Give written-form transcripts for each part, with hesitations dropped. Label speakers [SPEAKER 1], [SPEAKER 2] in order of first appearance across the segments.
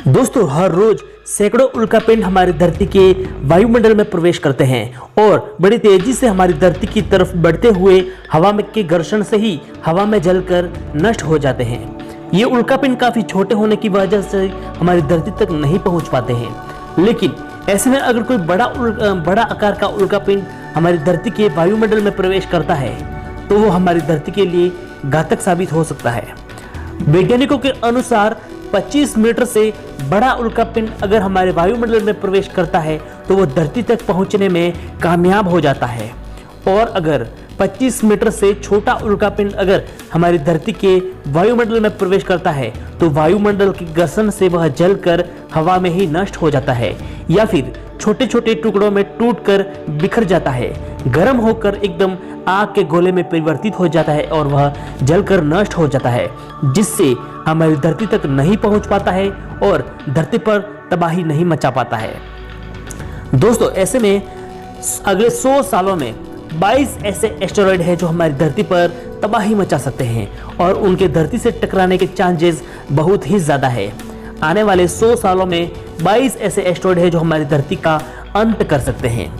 [SPEAKER 1] दोस्तों, हर रोज सैकड़ों उल्कापिंड हमारी धरती के वायुमंडल में प्रवेश करते हैं और बड़ी तेजी से हमारी धरती की तरफ बढ़ते हुए हवा में के घर्षण से ही हवा में जलकर नष्ट हो जाते हैं। ये उल्कापिंड काफी छोटे होने की वजह से हमारी धरती तक नहीं पहुंच पाते हैं, लेकिन ऐसे में अगर कोई बड़ा आकार का उल्कापिंड हमारी धरती के वायुमंडल में प्रवेश करता है तो वो हमारी धरती के लिए घातक साबित हो सकता है। वैज्ञानिकों के अनुसार 25 मीटर से बड़ा उल्कापिंड अगर हमारे वायुमंडल में प्रवेश करता है तो वो धरती तक पहुंचने में कामयाब हो जाता है, और अगर 25 मीटर से छोटा उल्कापिंड अगर हमारी धरती के वायुमंडल में प्रवेश करता है तो वायुमंडल की घर्षण से वह जलकर हवा में ही नष्ट हो जाता है या फिर छोटे छोटे टुकड़ों में टूटकर बिखर जाता है, गर्म होकर एकदम आग के गोले में परिवर्तित हो जाता है और वह जलकर नष्ट हो जाता है, जिससे हमारी धरती तक नहीं पहुंच पाता है और धरती पर तबाही नहीं मचा पाता है। दोस्तों, ऐसे में अगले 100 सालों में 22 ऐसे एस्टेरॉयड हैं जो हमारी धरती पर तबाही मचा सकते हैं और उनके धरती से टकराने के चांसेस बहुत ही ज़्यादा है। आने वाले 100 सालों में 22 ऐसे एस्टेरॉयड हैं जो हमारी धरती का अंत कर सकते हैं।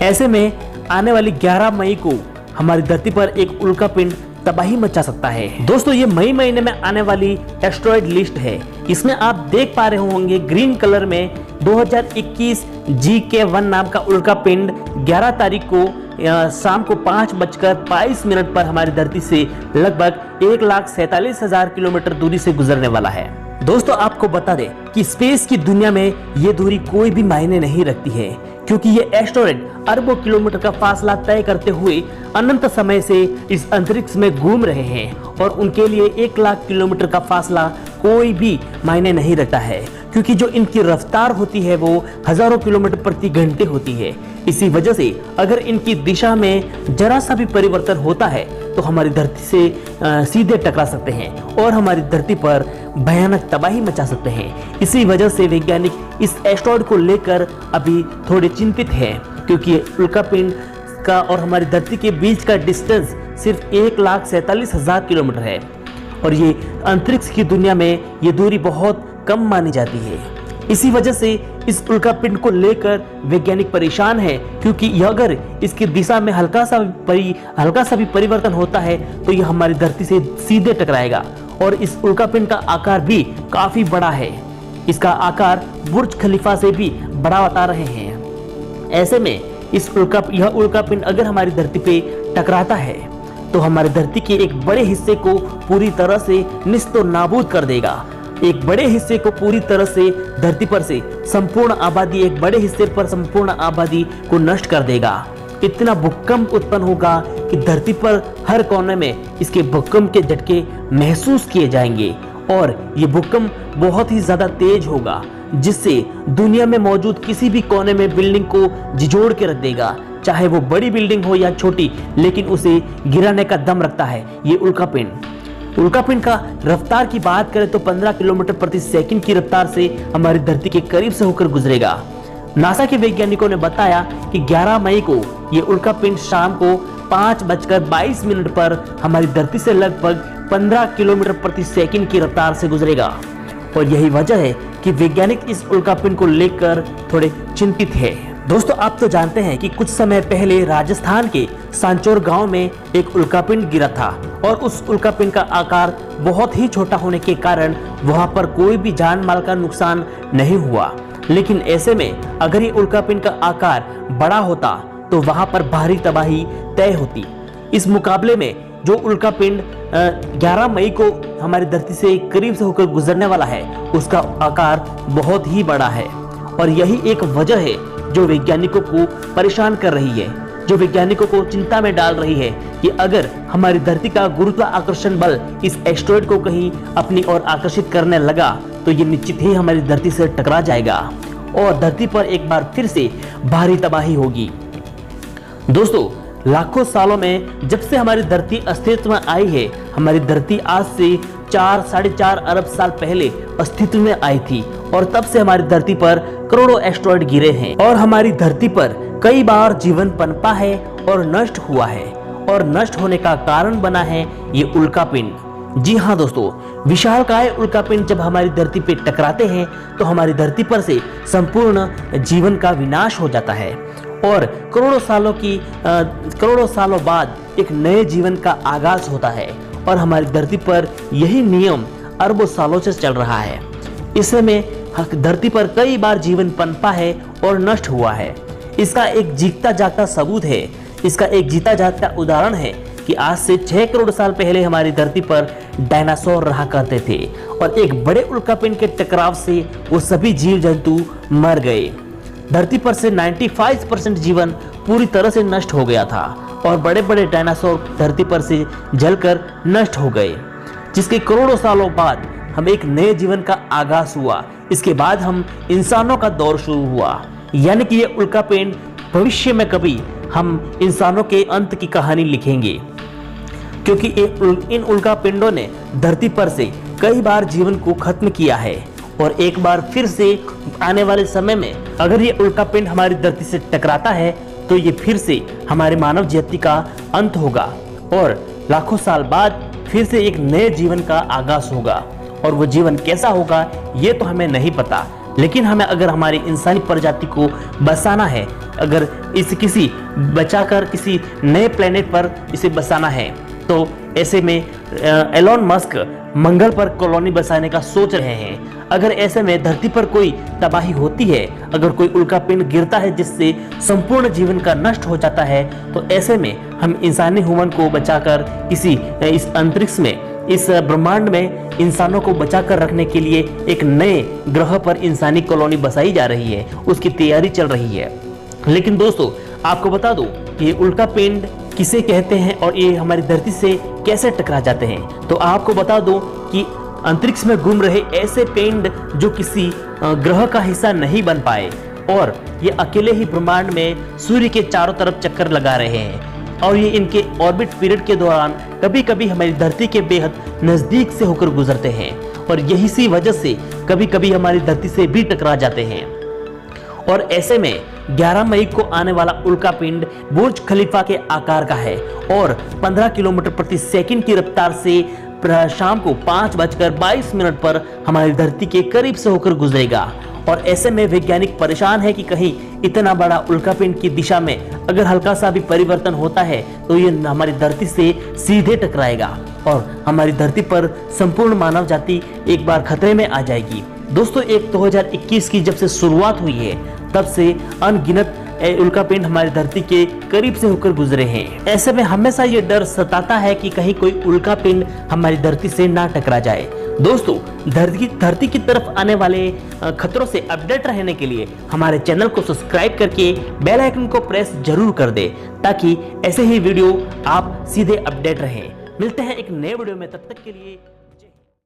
[SPEAKER 1] ऐसे में आने वाली 11 मई को हमारी धरती पर एक उल्कापिंड तबाही मचा सकता है। दोस्तों, ये मई महीने में आने वाली एस्टेरॉयड लिस्ट है। इसमें आप देख पा रहे होंगे ग्रीन कलर में 2021 GK1 नाम का उल्कापिंड 11 तारीख को शाम को 5:22 पर हमारी धरती से लगभग 1,47,000 किलोमीटर दूरी से गुजरने वाला है। दोस्तों, आपको बता दें कि स्पेस की दुनिया में ये दूरी कोई भी मायने नहीं रखती है, क्योंकि ये एस्टेरॉयड अरबों किलोमीटर का फासला तय करते हुए अनंत समय से इस अंतरिक्ष में घूम रहे हैं और उनके लिए 1 लाख किलोमीटर का फासला कोई भी मायने नहीं रखता है, क्योंकि जो इनकी रफ्तार होती है वो हजारों किलोमीटर प्रति घंटे होती है। इसी वजह से अगर इनकी दिशा में जरा सा भी परिवर्तन होता है तो हमारी धरती से सीधे टकरा सकते हैं और हमारी धरती पर भयानक तबाही मचा सकते हैं। इसी वजह से वैज्ञानिक इस एस्टेरॉयड को लेकर अभी थोड़े चिंतित हैं, क्योंकि उल्कापिंड का और हमारी धरती के बीच का डिस्टेंस सिर्फ 1,47,000 किलोमीटर है और ये अंतरिक्ष की दुनिया में ये दूरी बहुत कम मानी जाती है। इसी वजह से इस उल्कापिंड को लेकर वैज्ञानिक परेशान है, क्योंकि अगर इसकी दिशा में हल्का सा भी परिवर्तन होता है तो यह हमारी धरती से सीधे टकराएगा। और इस उल्कापिंड का आकार भी काफी बड़ा है, इसका आकार बुर्ज खलीफा से भी बड़ा बता रहे हैं। ऐसे में यह उल्कापिंड अगर हमारी धरती पे टकराता है तो हमारी धरती के एक बड़े हिस्से को पूरी तरह से निस्तो नाबूद कर देगा। एक बड़े हिस्से को पूरी तरह से धरती पर से संपूर्ण आबादी एक बड़े हिस्से पर संपूर्ण आबादी को नष्ट कर देगा। इतना भूकंप उत्पन्न होगा कि धरती पर हर कोने में इसके भूकंप के झटके महसूस किए जाएंगे और ये भूकंप बहुत ही ज्यादा तेज होगा, जिससे दुनिया में मौजूद किसी भी कोने में बिल्डिंग को झिझोड़ के रख देगा, चाहे वो बड़ी बिल्डिंग हो या छोटी, लेकिन उसे गिराने का दम रखता है ये उल्कापिंड का रफ्तार की बात करें तो 15 किलोमीटर प्रति सेकंड की रफ्तार से हमारी धरती के करीब से होकर गुजरेगा। नासा के वैज्ञानिकों ने बताया कि 11 मई को ये उल्कापिंड शाम को 5:22 पर हमारी धरती से लगभग 15 किलोमीटर प्रति सेकंड की रफ्तार से गुजरेगा और यही वजह है कि वैज्ञानिक इस उल्कापिंड को लेकर थोड़े चिंतित है। दोस्तों, आप तो जानते हैं कि कुछ समय पहले राजस्थान के सांचौर गांव में एक उल्कापिंड गिरा था और उस उल्कापिंड का आकार बहुत ही छोटा होने के कारण वहां पर कोई भी जान माल का नुकसान नहीं हुआ। लेकिन ऐसे में अगर ये उल्कापिंड का आकार बड़ा होता तो वहां पर भारी तबाही तय होती। इस मुकाबले में जो उल्कापिंड 11 मई को हमारी धरती से करीब से होकर गुजरने वाला है उसका आकार बहुत ही बड़ा है और यही एक वजह है जो वैज्ञानिकों को परेशान कर रही है, जो वैज्ञानिकों को चिंता में डाल रही है कि अगर हमारी धरती का गुरुत्वाकर्षण बल इस एस्टेरॉयड को कहीं अपनी ओर आकर्षित करने लगा तो ये निश्चित ही हमारी धरती से टकरा जाएगा और धरती पर एक बार फिर से भारी तबाही होगी। दोस्तों, लाखों सालों में जब से हमारी धरती अस्तित्व में आई है, हमारी धरती आज से 4-4.5 अरब साल पहले अस्तित्व में आई थी और तब से हमारी धरती पर करोड़ों एस्टेरॉयड गिरे हैं और हमारी धरती पर कई बार जीवन पनपा है और नष्ट हुआ है और नष्ट होने का कारण बना है ये उल्कापिंड। जी हाँ दोस्तों, विशालकाय उल्कापिंड जब हमारी धरती पे टकराते हैं तो हमारी धरती पर से संपूर्ण जीवन का विनाश हो जाता है और करोड़ों सालों बाद एक नए जीवन का आगाज होता है। और हमारी धरती पर यही नियम अरबों सालों से चल रहा है। इसमें धरती पर कई बार जीवन पनपा है और नष्ट हुआ है। इसका एक जीता जागता सबूत है, इसका एक जीता जागता उदाहरण है कि आज से 6 करोड़ साल पहले हमारी धरती पर डायनासोर रहा करते थे और एक बड़े उल्कापिंड के टकराव से वो सभी जीव जंतु मर गए। धरती पर से 95% जीवन पूरी तरह से नष्ट हो गया था और बड़े बड़े डायनासोर धरती पर से जलकर नष्ट हो गए, जिसके करोड़ों सालों बाद हम एक नए जीवन का आगाज हुआ। इसके बाद हम इंसानों का दौर शुरू हुआ, यानी कि ये उल्कापिंड भविष्य में कभी हम इंसानों के अंत की कहानी लिखेंगे, क्योंकि इन उल्कापिंडों ने धरती पर से कई बार जीवन को खत्म किया है और एक बार फिर से आने वाले समय में अगर ये उल्कापिंड हमारी धरती से टकराता है तो ये फिर से हमारे मानव जाति का अंत होगा और लाखों साल बाद फिर से एक नए जीवन का आगाज होगा। और वो जीवन कैसा होगा ये तो हमें नहीं पता, लेकिन हमें अगर हमारी इंसानी प्रजाति को बसाना है, अगर किसी बचाकर किसी नए प्लेनेट पर इसे बसाना है, तो ऐसे में एलोन मस्क मंगल पर कॉलोनी बसाने का सोच रहे हैं। अगर ऐसे में धरती पर कोई तबाही होती है, अगर कोई उल्कापिंड गिरता है जिससे संपूर्ण जीवन का नष्ट हो जाता है, तो ऐसे में हम इंसानी ह्यूमन को बचाकर इस अंतरिक्ष में, इस ब्रह्मांड में इंसानों को बचाकर रखने के लिए एक नए ग्रह पर इंसानी कॉलोनी बसाई जा रही है, उसकी तैयारी चल रही है। लेकिन दोस्तों, आपको बता दूं कि ये उल्कापिंड किसे कहते हैं और ये हमारी धरती से कैसे टकरा जाते हैं। तो आपको बता दूं कि अंतरिक्ष में घूम रहे ऐसे पिंड जो किसी ग्रह का हिस्सा नहीं बन पाए और ये अकेले ही ब्रह्मांड में सूर्य के चारों तरफ चक्कर लगा रहे हैं और ये इनके ऑर्बिट पीरियड के दौरान कभी कभी हमारी धरती के बेहद नजदीक से होकर गुजरते हैं और यही सी वजह से कभी कभी हमारी धरती से भी टकरा जाते हैं। और ऐसे में 11 मई को आने वाला उल्कापिंड बुर्ज खलीफा के आकार का है और 15 किलोमीटर प्रति सेकंड की रफ्तार से शाम को 5:22 पर हमारी धरती के करीब से होकर गुजरेगा। और ऐसे में वैज्ञानिक परेशान है कि कहीं इतना बड़ा उल्कापिंड की दिशा में अगर हल्का सा भी परिवर्तन होता है तो ये हमारी धरती से सीधे टकराएगा और हमारी धरती पर संपूर्ण मानव जाति एक बार खतरे में आ जाएगी। दोस्तों, 2021 की जब से शुरुआत हुई है तब से अनगिनत उल्कापिंड हमारी धरती के करीब से होकर गुजरे हैं। ऐसे में हमेशा ये डर सताता है कि कहीं कोई उल्कापिंड हमारी धरती से ना टकरा जाए। दोस्तों, धरती की तरफ आने वाले खतरों से अपडेट रहने के लिए हमारे चैनल को सब्सक्राइब करके बेल आइकन को प्रेस जरूर कर दे, ताकि ऐसे ही वीडियो आप सीधे अपडेट रहें। मिलते हैं एक नए वीडियो में, तब तक के लिए